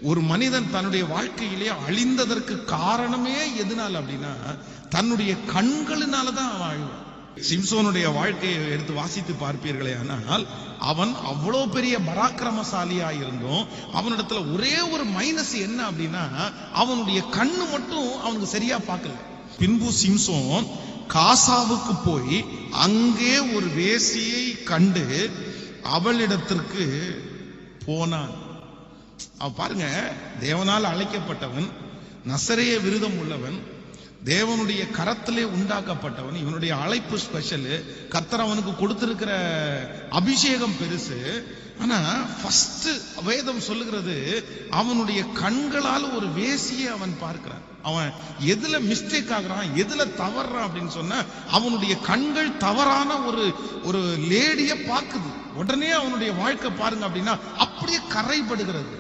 ஒரு மனிதன் தன்னுடைய வாழ்க்கையிலே அழிந்ததற்கு காரணமே எதனால அப்படின்னா தன்னுடைய கண்களினாலதான் அவன் அழிவான். சிம்சோனுடைய வாழ்க்கையை எடுத்து வாசித்து பார்ப்பீர்களே ஆனால் அவன் அவ்வளவு பெரிய பராக்கிரமசாலியா இருந்தும் அவனிடத்துல ஒரே ஒரு மைனஸ் என்ன அப்படின்னா அவனுடைய கண்ணு மட்டும் அவனுக்கு சரியா பார்க்கல. பின்பு சிம்சோன் காசாவுக்கு போய் அங்கே ஒரு வேசியை கண்டு அவளிடத்திற்கு போனான். பாருங்க, தேவனால் அழைக்கப்பட்டவன், நசரேய விருதம் உள்ளவன், தேவனுடைய கரத்திலே உண்டாக்கப்பட்டவன். இவனுடைய அழைப்பு ஸ்பெஷல், கர்த்தர் அவனுக்கு கொடுத்திருக்கிற அபிஷேகம் பெருசு. ஆனா ஃபர்ஸ்ட் வேதம் சொல்லுகிறது அவனுடைய கண்களால் ஒரு வேசியை அவன் பார்க்கிறான். அவன் எதுல மிஸ்டேக் ஆகுறான், எதுல தவறான் அப்படின்னு சொன்னா அவனுடைய கண்கள் தவறான ஒரு லேடிய பார்க்குது. உடனே அவனுடைய வாழ்க்கை பாருங்க அப்படின்னா அப்படியே கரைபடுகிறது.